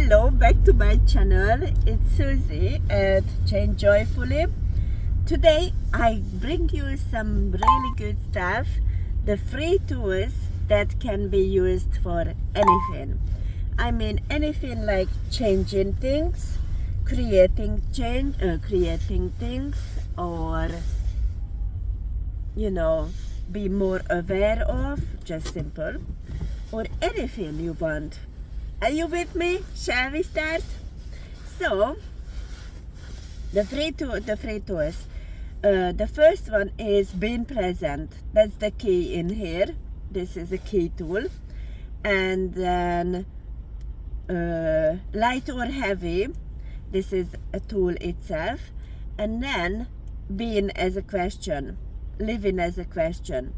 Hello, back to my channel. It's Susie at Change Joyfully. Today I bring you some really good stuff, the free tools that can be used for anything. I mean anything like changing things, creating change, creating things, or be more aware of, just simple, or anything you want. Are you with me? Shall we start? So, the free tools. The first one is being present. That's the key in here. This is a key tool. And then light or heavy. This is a tool itself. And then being as a question, living as a question.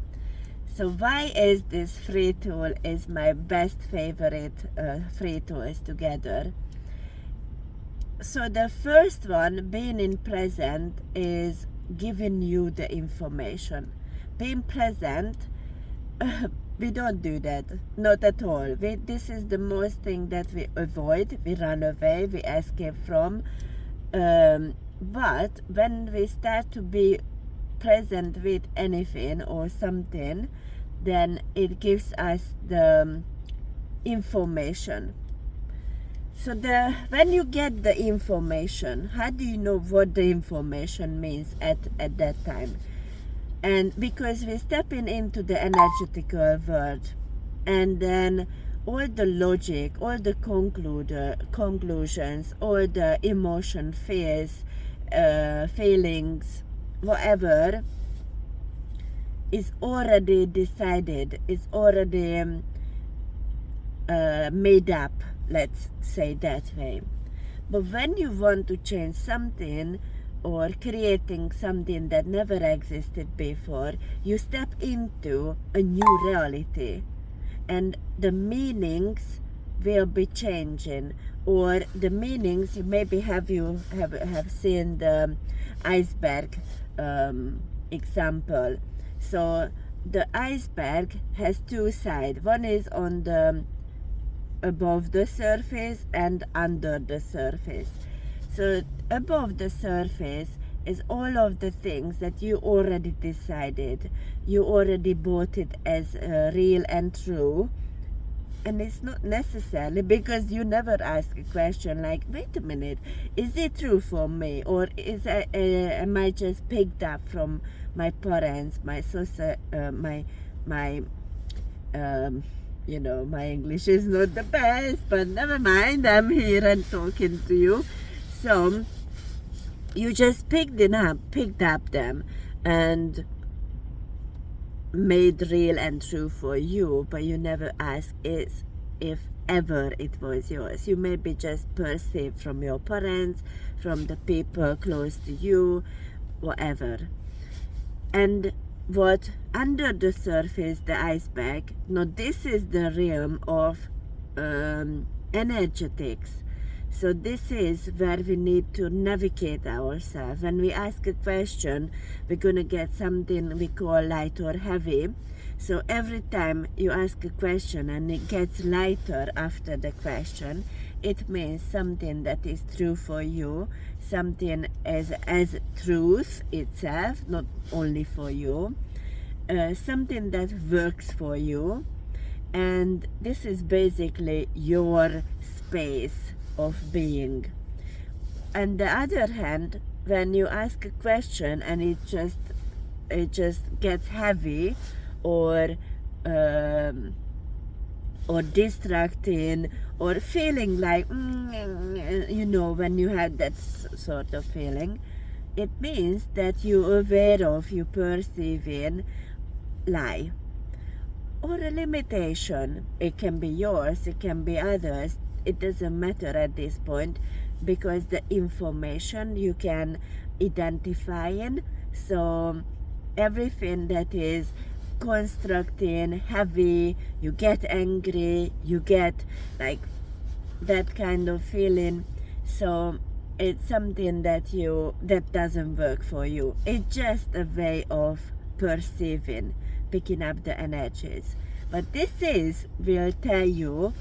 So why is this free tool is my best favorite free tools together? So the first one, being in present, is giving you the information. Being present, we don't do that, not at all. This is the most thing that we avoid, we run away, we escape from. But when we start to be present with anything or something, then it gives us the information. So when you get the information, how do you know what the information means at that time? And because we're stepping into the energetical world, and then all the logic, all the conclusions, all the emotion, fears, feelings, whatever is already decided, is already made up, let's say that way. But when you want to change something or creating something that never existed before, you step into a new reality, and the meanings will be changing. Or the meanings, maybe have seen the iceberg example. So the iceberg has two sides. One is on the above the surface and under the surface. So above the surface is all of the things that you already decided, you already bought it as real and true. And it's not necessarily, because you never ask a question like, wait a minute, is it true for me, or am I just picked up from my parents, my social, my English is not the best, but never mind, I'm here and talking to you. So you just picked up them and made real and true for you, but you never ask if ever it was yours. You maybe just perceived from your parents, from the people close to you, whatever. And what under the surface, the iceberg, now this is the realm of energetics. So this is where we need to navigate ourselves. When we ask a question, we're going to get something we call light or heavy. So every time you ask a question and it gets lighter after the question, it means something that is true for you, something as truth itself, not only for you, something that works for you. And this is basically your space of being. On the other hand, when you ask a question and it just gets heavy or distracting, or feeling like when you had that sort of feeling, it means that you're aware of, you perceiving lie or a limitation. It can be yours, it can be others. It doesn't matter at this point, because the information you can identify in. So everything that is constructing, heavy, you get angry, you get like that kind of feeling. So it's something that doesn't work for you. It's just a way of perceiving, picking up the energies. But this will tell you,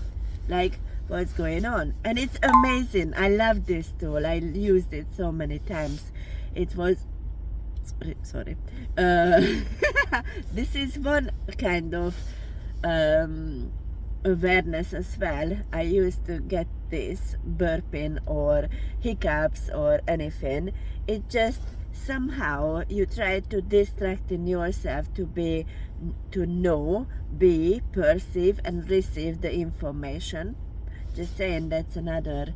like, what's going on. And it's amazing. I love this tool. I used it so many times. It was sorry. This is one kind of awareness as well. I used to get this burping or hiccups or anything. It just somehow you try to distracting yourself to know, be, perceive and receive the information. Just saying, that's another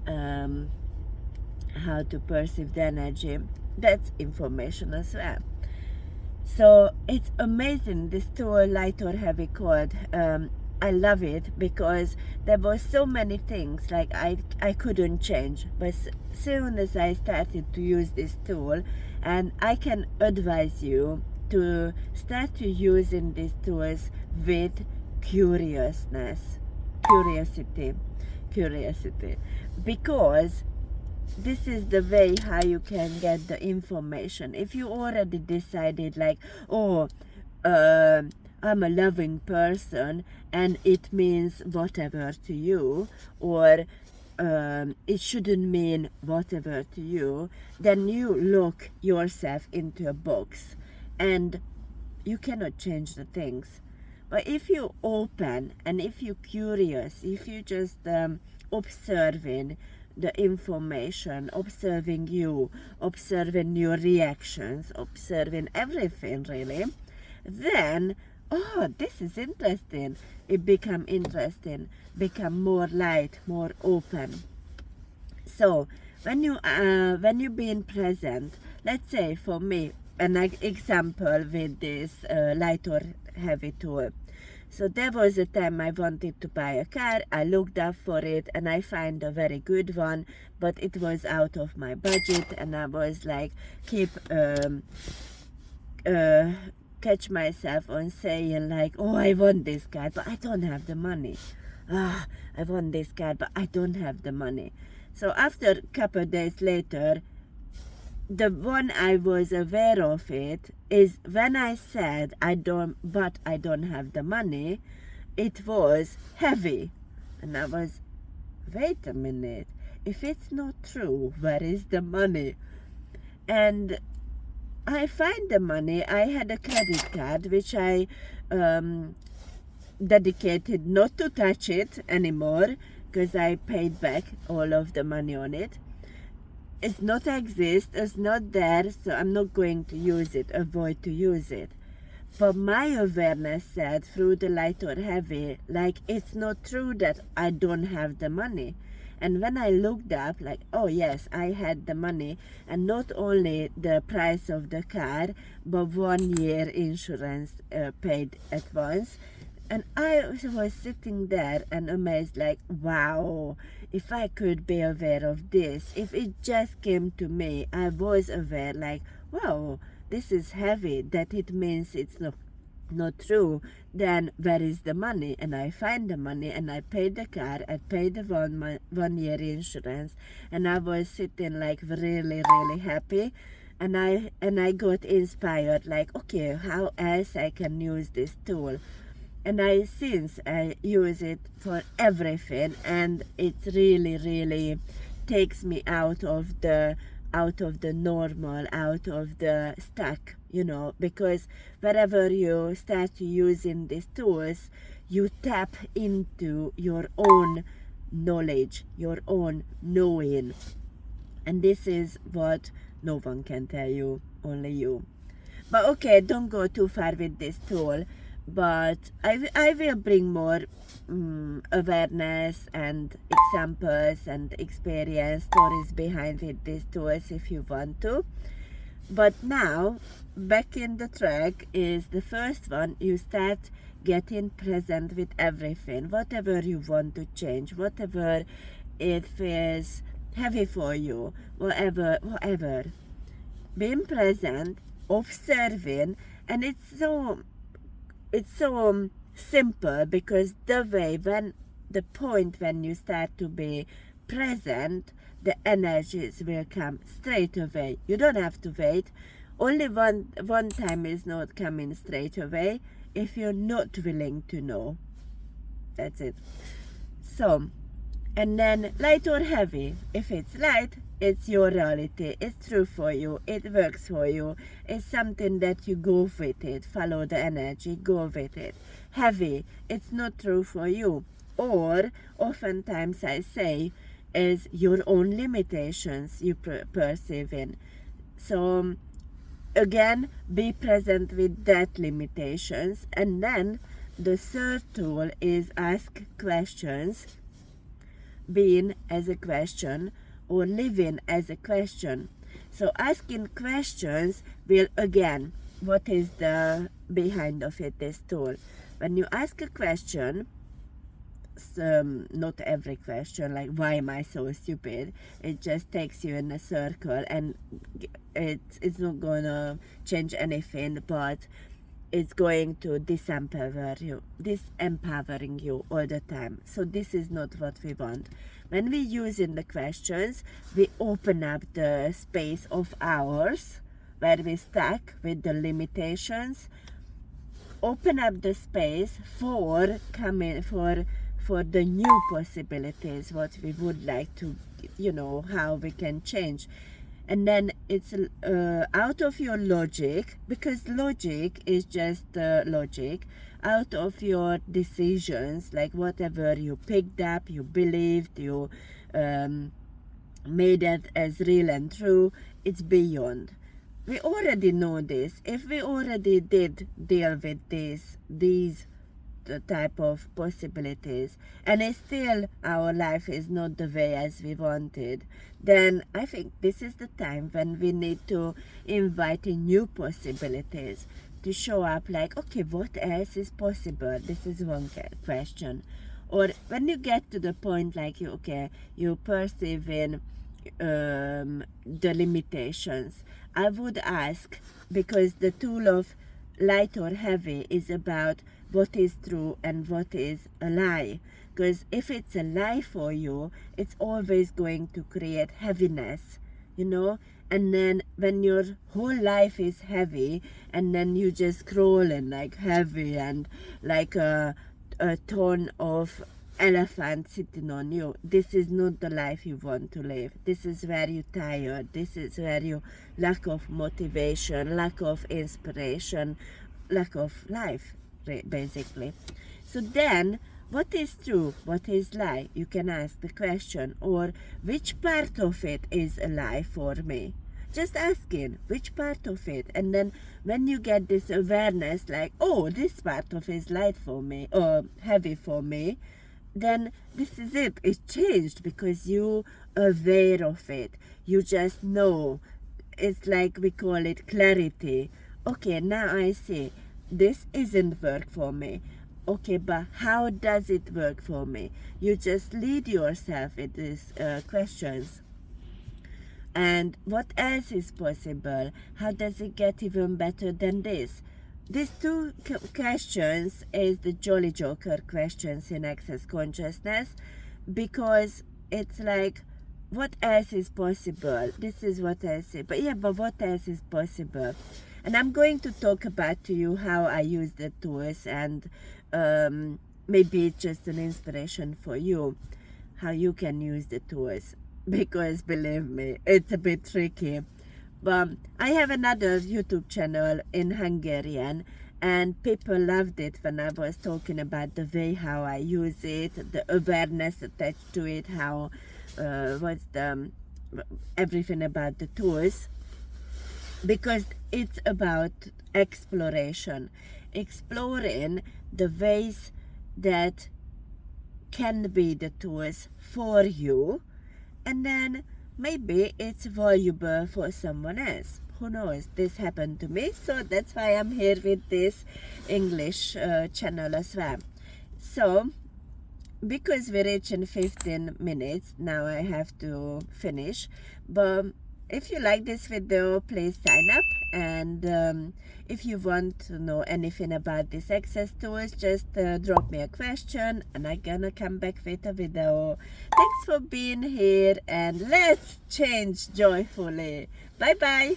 how to perceive the energy. That's information as well. So it's amazing, this tool, light or heavy cord. I love it because there were so many things like I couldn't change, but soon as I started to use this tool, and I can advise you to start to using these tools with curiosity, because this is the way how you can get the information. If you already decided like, oh, I'm a loving person and it means whatever to you, or it shouldn't mean whatever to you, then you lock yourself into a box and you cannot change the things. But if you open and if you curious, if you just observing the information, observing you, observing your reactions, observing everything really, then, oh, this is interesting. It become interesting, become more light, more open. So when you being present, let's say for me, an example with this light or heavy tool. So there was a time I wanted to buy a car. I looked up for it and I found a very good one, but it was out of my budget, and I was like catch myself on saying like, oh, I want this car, but I don't have the money. I want this car, but I don't have the money. So after a couple of days later, the one I was aware of it is when I said I don't have the money, it was heavy. And I was, wait a minute, if it's not true, where is the money? And I find the money. I had a credit card which I dedicated not to touch it anymore because I paid back all of the money on it. It's not exist, it's not there, so I'm not going to use it, avoid to use it. But my awareness said through the light or heavy, like it's not true that I don't have the money. And when I looked up, like, oh yes, I had the money, and not only the price of the car, but 1 year insurance paid at once. And I was sitting there and amazed, like, wow, if I could be aware of this, if it just came to me, I was aware, like, wow, this is heavy, that it means it's not true, then where is the money? And I find the money and I paid the car, I paid the 1 year insurance, and I was sitting like really, really happy. And I got inspired, like, okay, how else I can use this tool? And since I use it for everything, and it really, really takes me out of the normal, out of the stuck, because wherever you start using these tools, you tap into your own knowledge, your own knowing. And this is what no one can tell you, only you. But okay, don't go too far with this tool. But I will bring more awareness and examples and experience stories behind with these tools if you want to. But now, back in the track is the first one. You start getting present with everything, whatever you want to change, whatever it feels heavy for you, whatever. Being present, observing, and it's so simple, because the point when you start to be present, the energies will come straight away. You don't have to wait. Only one time is not coming straight away if you're not willing to know. That's it. So And then light or heavy. If it's light, it's your reality. It's true for you. It works for you. It's something that you go with it. Follow the energy. Go with it. Heavy. It's not true for you. Or oftentimes I say is your own limitations you perceive in. So again, be present with that limitations. And then the third tool is ask questions, being as a question or living as a question. So asking questions will, again, what is the behind of it, this tool? When you ask a question, not every question like why am I so stupid, it just takes you in a circle and it's not gonna change anything, but it's going to disempowering you all the time. So this is not what we want. When we use in the questions, we open up the space of ours where we stuck with the limitations, open up the space for the new possibilities, what we would like to, how we can change. And then it's out of your logic, because logic is just logic, out of your decisions, like whatever you picked up, you believed, you made it as real and true, it's beyond. We already know this. If we already did deal with these type of possibilities, and it's still our life is not the way as we wanted, then I think this is the time when we need to invite in new possibilities to show up, like, okay, what else is possible? This is one question. Or when you get to the point like you perceive in the limitations, I would ask, because the tool of light or heavy is about what is true and what is a lie. Because if it's a lie for you, it's always going to create heaviness, and then when your whole life is heavy and then you just scrolling like heavy and like a ton of elephant sitting on you, this is not the life you want to live. This is where you're tired. This is where you lack of motivation, lack of inspiration, lack of life, basically. So then, what is true? What is lie? You can ask the question. Or which part of it is a lie for me? Just asking which part of it. And then when you get this awareness, like, oh, this part of it is light for me or heavy for me, then this is it. It's changed because you are aware of it. You just know. It's like we call it clarity. Okay, now I see. This isn't work for me. Okay, but how does it work for me? You just lead yourself with these questions. And what else is possible? How does it get even better than this? These two questions is the Jolly Joker questions in Access Consciousness, because it's like, what else is possible? This is what I say. But what else is possible? And I'm going to talk about to you how I use the tools, and maybe it's just an inspiration for you, how you can use the tools. Because believe me, it's a bit tricky. But I have another YouTube channel in Hungarian, and people loved it when I was talking about the way how I use it, the awareness attached to it, how everything about the tools, because it's about exploration, exploring the ways that can be the tools for you, and then maybe it's valuable for someone else. Who knows? This happened to me, so that's why I'm here with this English channel as well. So because we're reaching 15 minutes now, I have to finish. But if you like this video, please sign up, and if you want to know anything about these access tools, just drop me a question and I'm gonna come back with a video. Thanks for being here, and let's change joyfully. Bye bye.